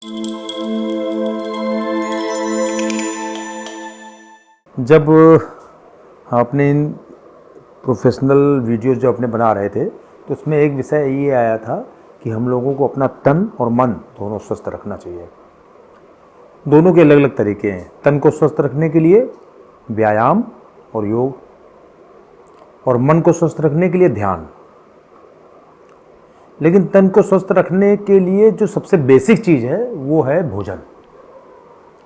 जब हम अपने इन प्रोफेशनल वीडियोस जो अपने बना रहे थे तो उसमें एक विषय ये आया था कि हम लोगों को अपना तन और मन दोनों स्वस्थ रखना चाहिए। दोनों के अलग अलग तरीके हैं। तन को स्वस्थ रखने के लिए व्यायाम और योग, और मन को स्वस्थ रखने के लिए ध्यान। लेकिन तन को स्वस्थ रखने के लिए जो सबसे बेसिक चीज़ है वो है भोजन,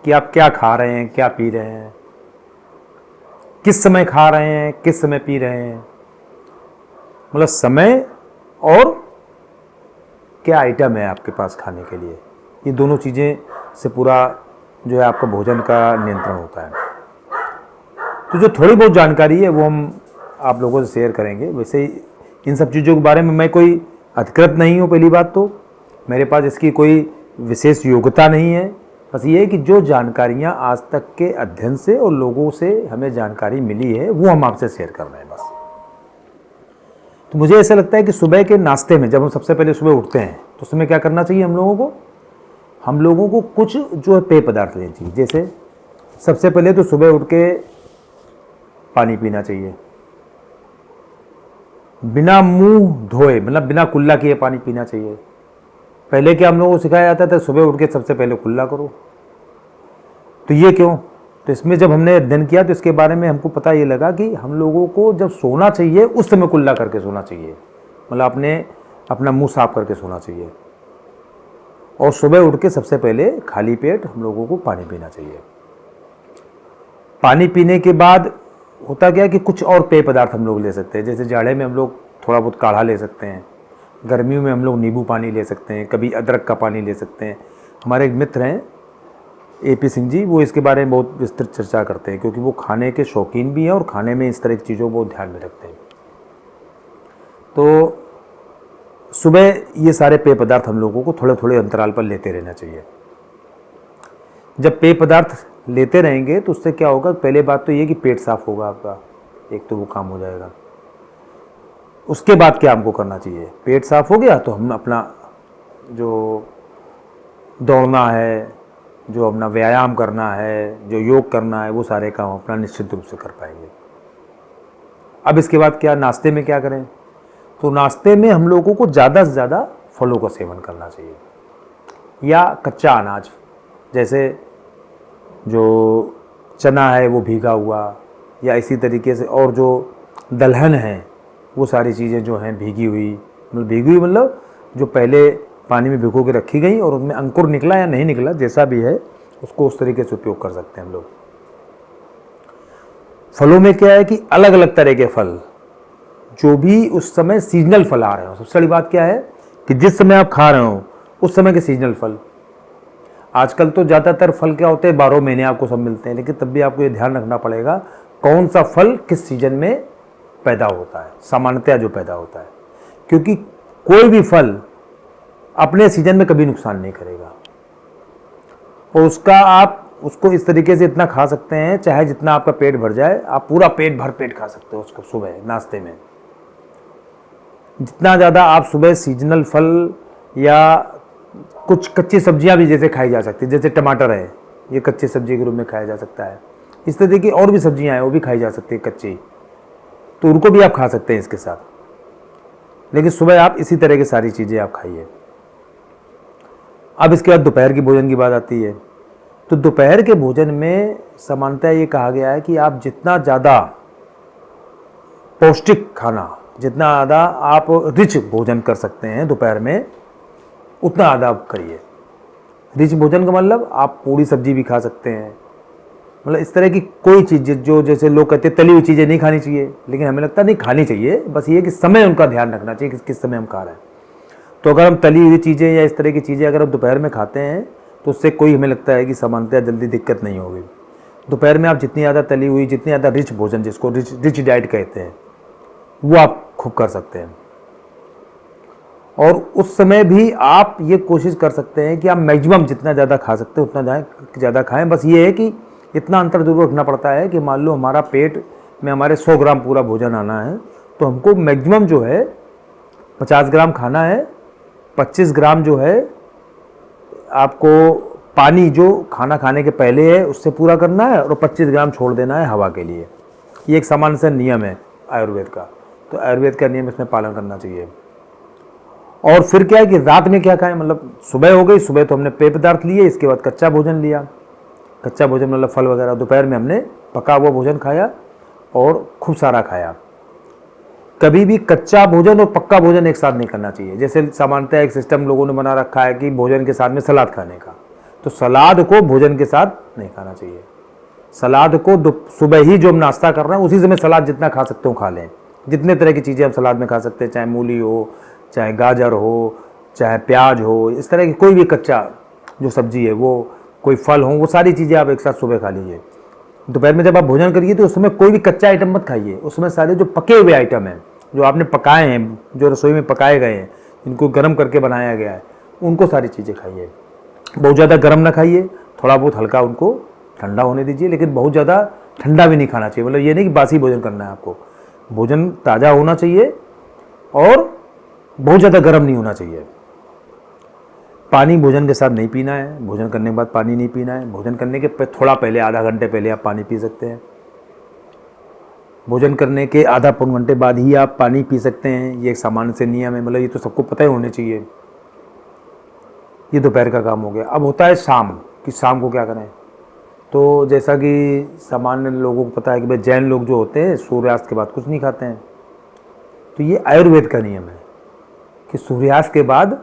कि आप क्या खा रहे हैं, क्या पी रहे हैं, किस समय खा रहे हैं, किस समय पी रहे हैं, मतलब समय और क्या आइटम है आपके पास खाने के लिए। ये दोनों चीज़ें से पूरा जो है आपका भोजन का नियंत्रण होता है। तो जो थोड़ी बहुत जानकारी है वो हम आप लोगों से शेयर करेंगे। वैसे ही इन सब चीज़ों के बारे में मैं कोई अधिकृत नहीं हूँ। पहली बात तो मेरे पास इसकी कोई विशेष योग्यता नहीं है। बस ये है कि जो जानकारियाँ आज तक के अध्ययन से और लोगों से हमें जानकारी मिली है वो हम आपसे शेयर कर रहे हैं बस। तो मुझे ऐसा लगता है कि सुबह के नाश्ते में जब हम सबसे पहले सुबह उठते हैं तो उस समय क्या करना चाहिए हम लोगों को कुछ जो है पेय पदार्थ लेना चाहिए। जैसे सबसे पहले तो सुबह उठ के पानी पीना चाहिए, बिना मुंह धोए, मतलब बिना कुल्ला किए पानी पीना चाहिए। पहले क्या हम लोगों को सिखाया जाता था सुबह उठ के सबसे पहले कुल्ला करो। तो ये क्यों? तो इसमें जब हमने अध्ययन किया तो इसके बारे में हमको पता ये लगा कि हम लोगों को जब सोना चाहिए उस समय कुल्ला करके सोना चाहिए, मतलब अपना मुंह साफ करके सोना चाहिए। और सुबह उठ के सबसे पहले खाली पेट हम लोगों को पानी पीना चाहिए। पानी पीने के बाद होता क्या कि कुछ और पेय पदार्थ हम लोग ले सकते हैं। जैसे जाड़े में हम लोग थोड़ा बहुत काढ़ा ले सकते हैं, गर्मियों में हम लोग नींबू पानी ले सकते हैं, कभी अदरक का पानी ले सकते हैं। हमारे एक मित्र हैं AP सिंह जी, वो इसके बारे में बहुत विस्तृत चर्चा करते हैं क्योंकि वो खाने के शौकीन भी हैं और खाने में इस तरह की चीज़ों को बहुत ध्यान में रखते हैं। तो सुबह ये सारे पेय पदार्थ हम लोगों को थोड़े थोड़े अंतराल पर लेते रहना चाहिए। जब पेय पदार्थ लेते रहेंगे तो उससे क्या होगा, पहले बात तो ये कि पेट साफ होगा आपका, एक तो वो काम हो जाएगा। उसके बाद क्या हमको करना चाहिए, पेट साफ हो गया तो हम अपना जो दौड़ना है, जो अपना व्यायाम करना है, जो योग करना है, वो सारे काम अपना निश्चित रूप से कर पाएंगे। अब इसके बाद क्या, नाश्ते में क्या करें? तो नाश्ते में हम लोगों को ज़्यादा से ज़्यादा फलों का सेवन करना चाहिए या कच्चा अनाज, जैसे जो चना है वो भीगा हुआ, या इसी तरीके से और जो दलहन है वो सारी चीज़ें जो हैं भीगी हुई मतलब जो पहले पानी में भिगो के रखी गई और उनमें अंकुर निकला या नहीं निकला, जैसा भी है उसको उस तरीके से उपयोग कर सकते हैं हम लोग। फलों में क्या है कि अलग अलग तरह के फल, जो भी उस समय सीजनल फल आ रहे हो। सबसे बड़ी बात क्या है कि जिस समय आप खा रहे हो उस समय के सीजनल फल। आजकल तो ज़्यादातर फल क्या होते हैं 12 महीने आपको सब मिलते हैं, लेकिन तब भी आपको ये ध्यान रखना पड़ेगा कौन सा फल किस सीजन में पैदा होता है, सामान्यतया जो पैदा होता है। क्योंकि कोई भी फल अपने सीजन में कभी नुकसान नहीं करेगा, और आप उसको इस तरीके से इतना खा सकते हैं, चाहे जितना आपका पेट भर जाए, आप पूरा पेट भर पेट खा सकते हो उसको सुबह नाश्ते में। जितना ज़्यादा आप सुबह सीजनल फल या कुछ कच्ची सब्जियां भी जैसे खाई जा सकती है, जैसे टमाटर है ये कच्ची सब्जी के रूप में खाया जा सकता है। इस तरह की और भी सब्जियां हैं वो भी खाई जा सकती है कच्ची, तो उनको भी आप खा सकते हैं इसके साथ। लेकिन सुबह आप इसी तरह की सारी चीज़ें आप खाइए। अब इसके बाद दोपहर की भोजन की बात आती है। तो दोपहर के भोजन में सामान्यतः ये कहा गया है कि आप जितना ज़्यादा पौष्टिक खाना, जितना ज़्यादा आप रिच भोजन कर सकते हैं दोपहर में, उतना ज़्यादा आप करिए। रिच भोजन का मतलब आप पूरी सब्जी भी खा सकते हैं, मतलब इस तरह की कोई चीज़ जो, जैसे लोग कहते हैं तली हुई चीज़ें नहीं खानी चाहिए, लेकिन हमें लगता है नहीं खानी चाहिए। बस ये कि समय उनका ध्यान रखना चाहिए किस समय हम खा रहे हैं। तो अगर हम तली हुई चीज़ें या इस तरह की चीज़ें अगर हम दोपहर में खाते हैं तो उससे कोई हमें लगता है कि सामान्यतः जल्दी दिक्कत नहीं होगी। दोपहर में आप जितनी ज़्यादा तली हुई, जितनी ज़्यादा रिच भोजन, जिसको रिच डाइट कहते हैं, वो आप खूब कर सकते हैं। और उस समय भी आप ये कोशिश कर सकते हैं कि आप मैक्सिमम जितना ज़्यादा खा सकते हैं उतना ज़्यादा खाएं। बस ये है कि इतना अंतर जरूर रखना पड़ता है कि मान लो हमारा पेट में हमारे 100 ग्राम पूरा भोजन आना है, तो हमको मैक्सिमम जो है 50 ग्राम खाना है, 25 ग्राम जो है आपको पानी जो खाना खाने के पहले है उससे पूरा करना है और 25 ग्राम छोड़ देना है हवा के लिए। ये एक सामान्य सा नियम है आयुर्वेद का, तो आयुर्वेद का नियम इसमें पालन करना चाहिए। और फिर क्या है कि रात में क्या खाएं, मतलब सुबह हो गई, सुबह तो हमने पेय पदार्थ लिए, इसके बाद कच्चा भोजन लिया, कच्चा भोजन मतलब फल वगैरह। दोपहर में हमने पका हुआ भोजन खाया और खूब सारा खाया। कभी भी कच्चा भोजन और पक्का भोजन एक साथ नहीं करना चाहिए। जैसे सामान्यतः एक सिस्टम लोगों ने बना रखा है कि भोजन के साथ में सलाद खाने का, तो सलाद को भोजन के साथ नहीं खाना चाहिए। सलाद को सुबह ही जो हम नाश्ता कर रहे हैं उसी समय सलाद जितना खा सकते हो खा लें। जितने तरह की चीज़ें हम सलाद में खा सकते हैं, चाहे मूली हो, चाहे गाजर हो, चाहे प्याज हो, इस तरह की कोई भी कच्चा जो सब्जी है, वो कोई फल हो, वो सारी चीज़ें आप एक साथ सुबह खा लीजिए। दोपहर में जब आप भोजन करिए तो उस समय कोई भी कच्चा आइटम मत खाइए, उसमें सारे जो पके हुए आइटम हैं, जो आपने पकाए हैं, जो रसोई में पकाए गए हैं, इनको गर्म करके बनाया गया है, उनको सारी चीज़ें खाइए। बहुत ज़्यादा गर्म ना खाइए, थोड़ा बहुत हल्का उनको ठंडा होने दीजिए, लेकिन बहुत ज़्यादा ठंडा भी नहीं खाना चाहिए। मतलब ये नहीं कि बासी भोजन करना है आपको, भोजन ताज़ा होना चाहिए और बहुत ज़्यादा गर्म नहीं होना चाहिए। पानी भोजन के साथ नहीं पीना है, भोजन करने के बाद पानी नहीं पीना है। भोजन करने के थोड़ा पहले, आधा घंटे पहले आप पानी पी सकते हैं। भोजन करने के आधा पौन घंटे बाद ही आप पानी पी सकते हैं। ये एक सामान्य से नियम है, मतलब ये तो सबको पता ही होने चाहिए। ये दोपहर का काम हो गया। अब होता है शाम, कि शाम को क्या करें। तो जैसा कि सामान्य लोगों को पता है कि भाई जैन लोग जो होते हैं सूर्यास्त के बाद कुछ नहीं खाते हैं, तो ये आयुर्वेद का नियम है कि सूर्यास्त के बाद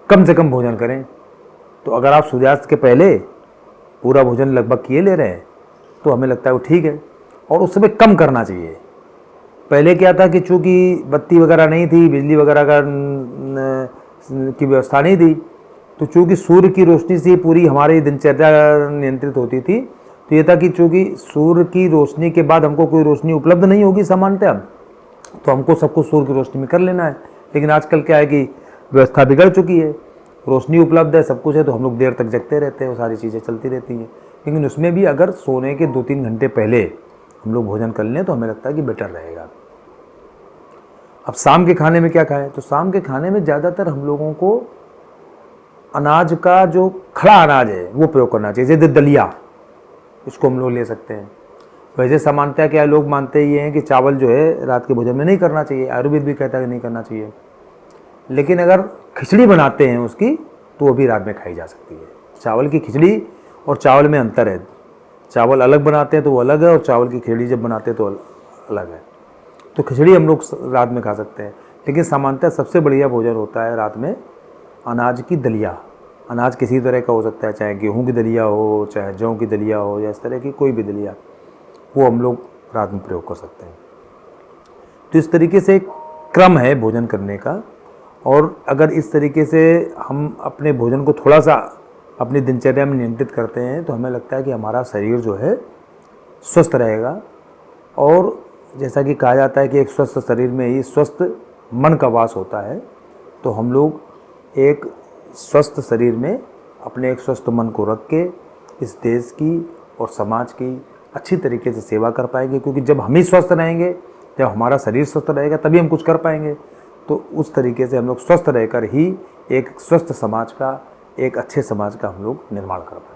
कम से कम भोजन करें। तो अगर आप सूर्यास्त के पहले पूरा भोजन लगभग किए ले रहे हैं तो हमें लगता है वो ठीक है, और उस समय कम करना चाहिए। पहले क्या था कि चूँकि बत्ती वगैरह नहीं थी, बिजली वगैरह की व्यवस्था नहीं थी, तो चूँकि सूर्य की रोशनी से पूरी हमारी दिनचर्या नियंत्रित होती थी। तो ये था कि चूँकि सूर्य की रोशनी के बाद हमको कोई रोशनी उपलब्ध नहीं होगी सामान्यतः, तो हमको सब कुछ सूर्य की रोशनी में कर लेना है। लेकिन आजकल क्या है कि व्यवस्था बिगड़ चुकी है, रोशनी उपलब्ध है, सब कुछ है, तो हम लोग देर तक जगते रहते हैं, वो सारी चीज़ें चलती रहती हैं। लेकिन उसमें भी अगर सोने के 2-3 घंटे पहले हम लोग भोजन कर लें तो हमें लगता है कि बेटर रहेगा। अब शाम के खाने में क्या खाएं, तो शाम के खाने में ज़्यादातर हम लोगों को अनाज का जो खड़ा अनाज है वो प्रयोग करना चाहिए। जैसे दलिया, इसको हम लोग ले सकते हैं। वैसे सामान्यतः क्या लोग मानते ये हैं कि चावल जो है रात के भोजन में नहीं करना चाहिए, आयुर्वेद भी कहता है कि नहीं करना चाहिए। लेकिन अगर खिचड़ी बनाते हैं उसकी, तो वो भी रात में खाई जा सकती है। चावल की खिचड़ी और चावल में अंतर है। चावल अलग बनाते हैं तो वो अलग है, और चावल की खिचड़ी जब बनाते हैं तो अलग है। तो खिचड़ी हम लोग रात में खा सकते हैं। लेकिन सामान्यतः सबसे बढ़िया भोजन होता है रात में अनाज की दलिया। अनाज किसी तरह का हो सकता है, चाहे गेहूं की दलिया हो, चाहे जौ की दलिया हो, या इस तरह की कोई भी दलिया, वो हम लोग रात में प्रयोग कर सकते हैं। तो इस तरीके से एक क्रम है भोजन करने का। और अगर इस तरीके से हम अपने भोजन को थोड़ा सा अपनी दिनचर्या में नियंत्रित करते हैं तो हमें लगता है कि हमारा शरीर जो है स्वस्थ रहेगा। और जैसा कि कहा जाता है कि एक स्वस्थ शरीर में ही स्वस्थ मन का वास होता है, तो हम लोग एक स्वस्थ शरीर में अपने एक स्वस्थ मन को रख के इस देश की और समाज की अच्छी तरीके से सेवा कर पाएंगे। क्योंकि जब हम ही स्वस्थ रहेंगे, जब हमारा शरीर स्वस्थ रहेगा, तभी हम कुछ कर पाएंगे। तो उस तरीके से हम लोग स्वस्थ रहकर ही एक स्वस्थ समाज का, एक अच्छे समाज का हम लोग निर्माण कर पाएंगे।